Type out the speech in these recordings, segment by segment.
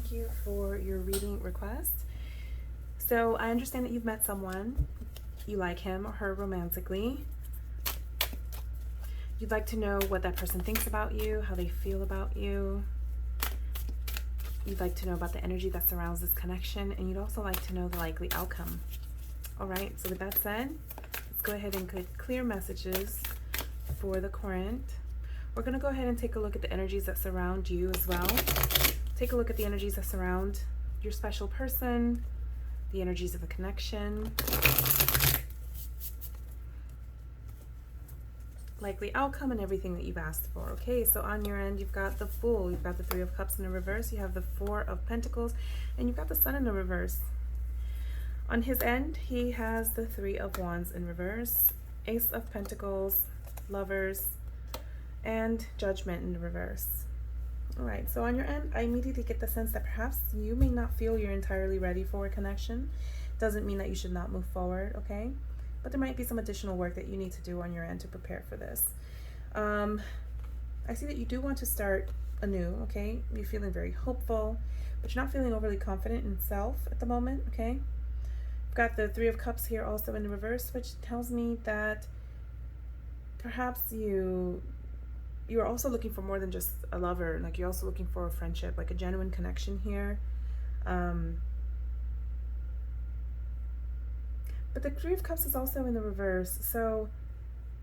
thank you for your reading request. So I understand that you've met someone. You like him or her romantically. You'd like to know what that person thinks about you, how they feel about you. You'd like to know about the energy that surrounds this connection, and you'd also like to know the likely outcome. All right, so with that said, let's go ahead and click clear messages for the current. We're going to go ahead and take a look at the energies that surround you as well. Take a look at the energies that surround your special person, the energies of the connection, likely outcome, and everything that you've asked for. Okay, so on your end, you've got the Fool, you've got the Three of Cups in the reverse, you have the Four of Pentacles, and you've got the Sun in the reverse. On his end, he has the Three of Wands in reverse, Ace of Pentacles, Lovers, and Judgment in the reverse. All right, so on your end, I immediately get the sense that perhaps you may not feel you're entirely ready for a connection. Doesn't mean that you should not move forward, okay? But there might be some additional work that you need to do on your end to prepare for this. I see that you do want to start anew, okay? You're feeling very hopeful, but you're not feeling overly confident in self at the moment, okay? I've got the Three of Cups here also in the reverse, which tells me that perhaps you're also looking for more than just a lover. Like, you're also looking for a friendship, like a genuine connection here. But the Three of Cups is also in the reverse, so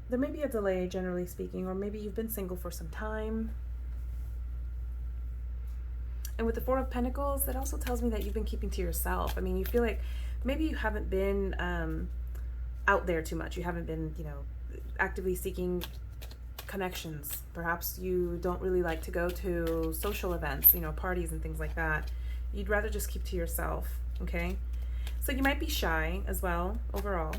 there may be a delay, generally speaking, or maybe you've been single for some time. And with the Four of Pentacles, that also tells me that you've been keeping to yourself. I mean, you feel like maybe you haven't been out there too much. You haven't been, actively seeking connections. Perhaps you don't really like to go to social events, parties and things like that. You'd rather just keep to yourself, okay? So you might be shy as well, overall.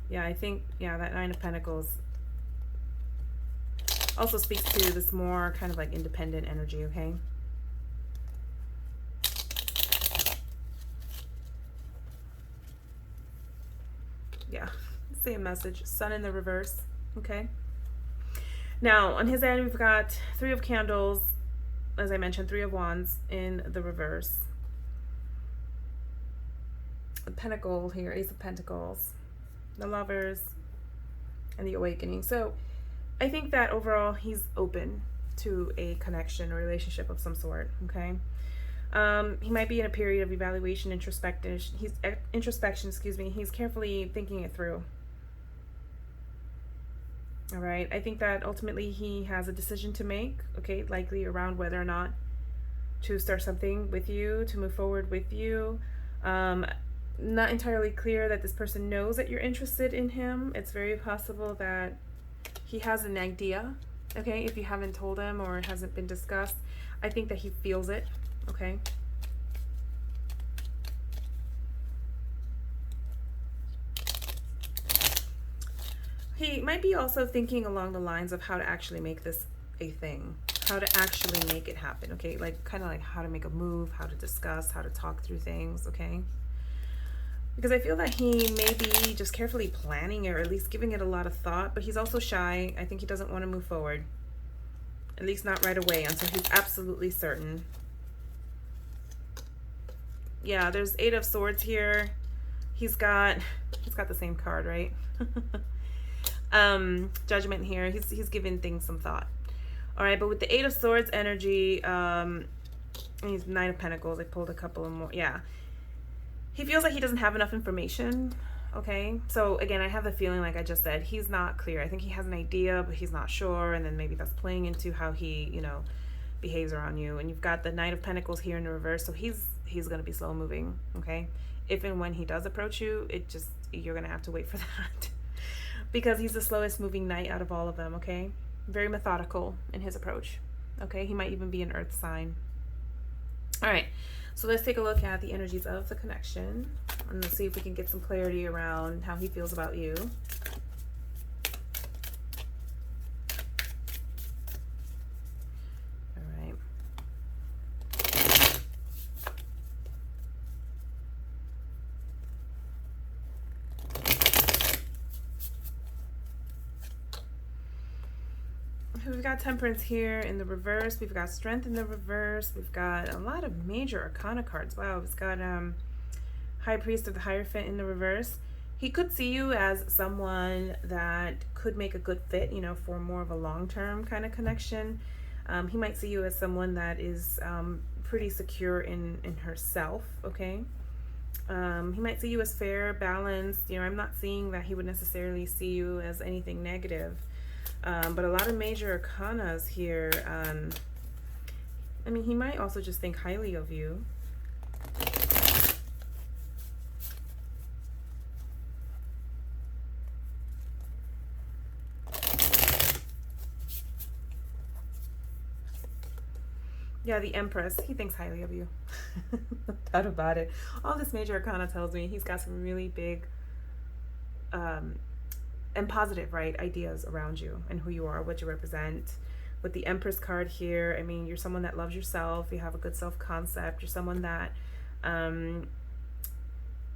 Yeah, I think, that Nine of Pentacles also speaks to this more kind of like independent energy, okay? Yeah, same message. Sun in the reverse, okay? Now, on his end, we've got Three of Candles, as I mentioned, Three of Wands in the reverse. The Pentacle here, Ace of Pentacles, the Lovers, and the Awakening. So I think that overall he's open to a connection or relationship of some sort, okay? He might be in a period of evaluation, introspection, he's carefully thinking it through. All right, I think that ultimately he has a decision to make, okay, likely around whether or not to start something with you, to move forward with you. Not entirely clear that this person knows that you're interested in him. It's very possible that he has an idea, okay, if you haven't told him or it hasn't been discussed. I think that he feels it, okay? He might be also thinking along the lines of how to actually make this a thing, how to actually make it happen, okay? Like, kind of like how to make a move, how to discuss, how to talk through things, okay? Because I feel that he may be just carefully planning it, or at least giving it a lot of thought, but he's also shy. I think he doesn't want to move forward, at least not right away, until he's absolutely certain. Yeah, there's Eight of Swords here. He's got the same card, right? Judgment here. He's giving things some thought. All right, but with the Eight of Swords energy, he's Nine of Pentacles. I pulled a couple of more. Yeah, he feels like he doesn't have enough information. Okay, so again, I have the feeling, like I just said, he's not clear. I think he has an idea, but he's not sure, and then maybe that's playing into how he, behaves around you. And you've got the Knight of Pentacles here in the reverse, so he's gonna be slow moving. Okay, if and when he does approach you, you're gonna have to wait for that. Because he's the slowest moving knight out of all of them, okay? Very methodical in his approach, okay? He might even be an earth sign. All right, so let's take a look at the energies of the connection, and let's see if we can get some clarity around how he feels about you. All right. we've got Temperance here in the reverse. We've got Strength in the reverse. We've got a lot of major arcana cards. Wow, it's got High Priest of the Hierophant in the reverse. He could see you as someone that could make a good fit, you know, for more of a long-term kind of connection. He might see you as someone that is pretty secure in herself, okay? He might see you as fair, balanced. You know, I'm not seeing that he would necessarily see you as anything negative. But a lot of major arcanas here. I mean, he might also just think highly of you. Yeah, the Empress. He thinks highly of you. No doubt about it. All this major arcana tells me he's got some really big and positive, right, ideas around you and who you are, what you represent. With the Empress card here, I mean, you're someone that loves yourself. You have a good self-concept. You're someone that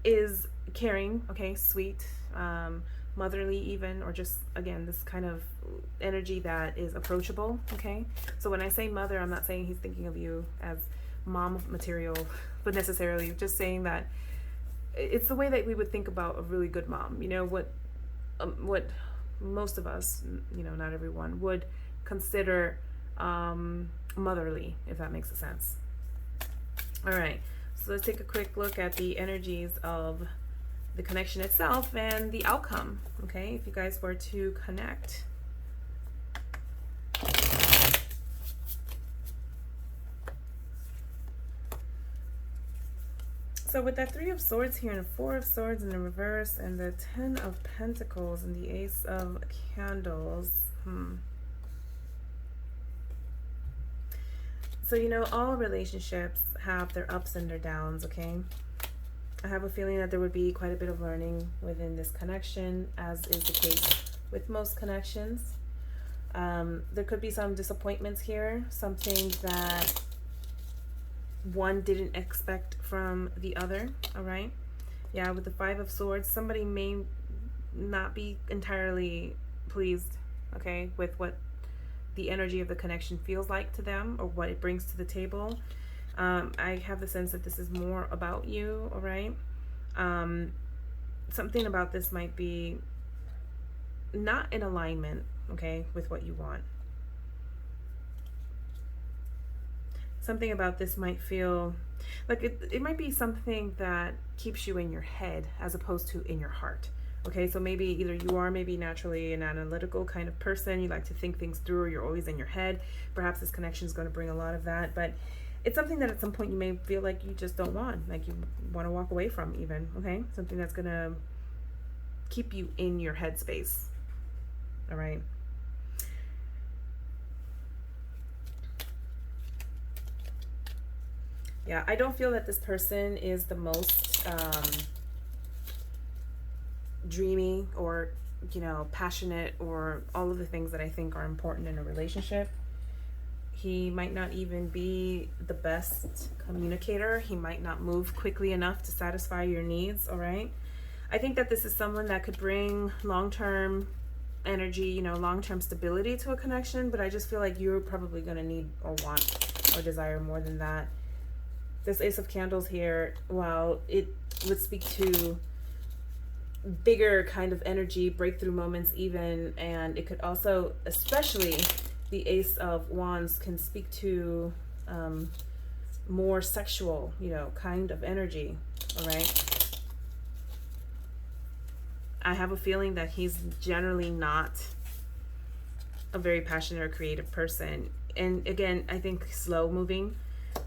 is caring, okay, sweet, motherly even, or just, again, this kind of energy that is approachable, okay? So when I say mother, I'm not saying he's thinking of you as mom material, but necessarily just saying that it's the way that we would think about a really good mom. You know, what most of us, you know, not everyone, would consider motherly, if that makes sense. All right, so let's take a quick look at the energies of the connection itself and the outcome, okay, if you guys were to connect. So with that Three of Swords here and the Four of Swords in the reverse and the Ten of Pentacles and the Ace of Candles, So, you know, all relationships have their ups and their downs, okay? I have a feeling that there would be quite a bit of learning within this connection, as is the case with most connections. There could be some disappointments here, something that one didn't expect from the other, all right? Yeah, with the Five of Swords, somebody may not be entirely pleased, okay, with what the energy of the connection feels like to them or what it brings to the table. I have the sense that this is more about you, all right? Something about this might be not in alignment, okay, with what you want. Something about this might feel like it might be something that keeps you in your head as opposed to in your heart. Okay, so maybe either you are maybe naturally an analytical kind of person, you like to think things through, or you're always in your head. Perhaps this connection is going to bring a lot of that, but it's something that at some point you may feel like you just don't want, like you want to walk away from even, okay? Something that's going to keep you in your headspace, all right? Yeah, I don't feel that this person is the most dreamy or, you know, passionate or all of the things that I think are important in a relationship. He might not even be the best communicator. He might not move quickly enough to satisfy your needs, all right? I think that this is someone that could bring long-term energy, you know, long-term stability to a connection, but I just feel like you're probably going to need or want or desire more than that. This Ace of Candles here, while it would speak to bigger kind of energy, breakthrough moments even, and it could also, especially the Ace of Wands, can speak to more sexual, you know, kind of energy, all right? I have a feeling that he's generally not a very passionate or creative person. And again, I think slow moving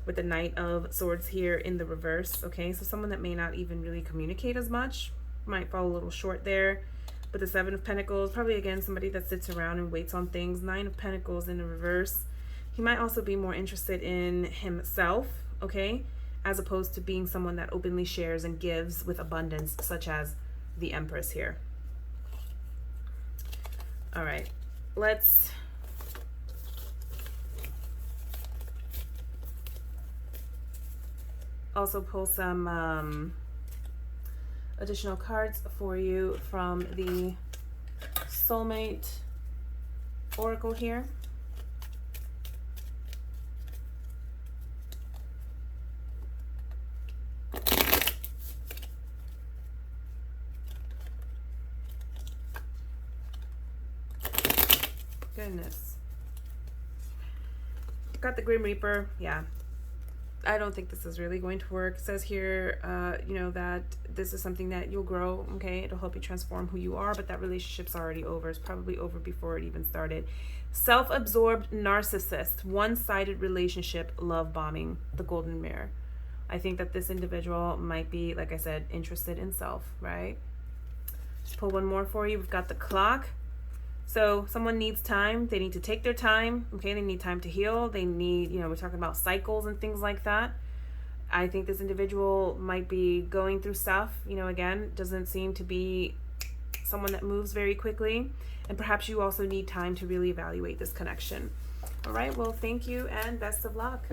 with the Knight of Swords here in the reverse, okay? So someone that may not even really communicate as much, might fall a little short there. But the Seven of Pentacles, probably again somebody that sits around and waits on things. Nine of Pentacles in the reverse. He might also be more interested in himself, okay, as opposed to being someone that openly shares and gives with abundance, such as the Empress here. All right, let's also pull some additional cards for you from the Soulmate Oracle here. Goodness. Got the Grim Reaper. Yeah. I don't think this is really going to work. It says here, you know, that this is something that you'll grow, okay? It'll help you transform who you are, but that relationship's already over. It's probably over before it even started. Self-absorbed narcissist, one-sided relationship, love bombing, the golden mirror. I think that this individual might be, like I said, interested in self, right? Let's pull one more for you. We've got the clock. So someone needs time. They need to take their time. Okay, they need time to heal. They need, you know, we're talking about cycles and things like that. I think this individual might be going through stuff. You know, again, doesn't seem to be someone that moves very quickly. And perhaps you also need time to really evaluate this connection. All right, well, thank you and best of luck.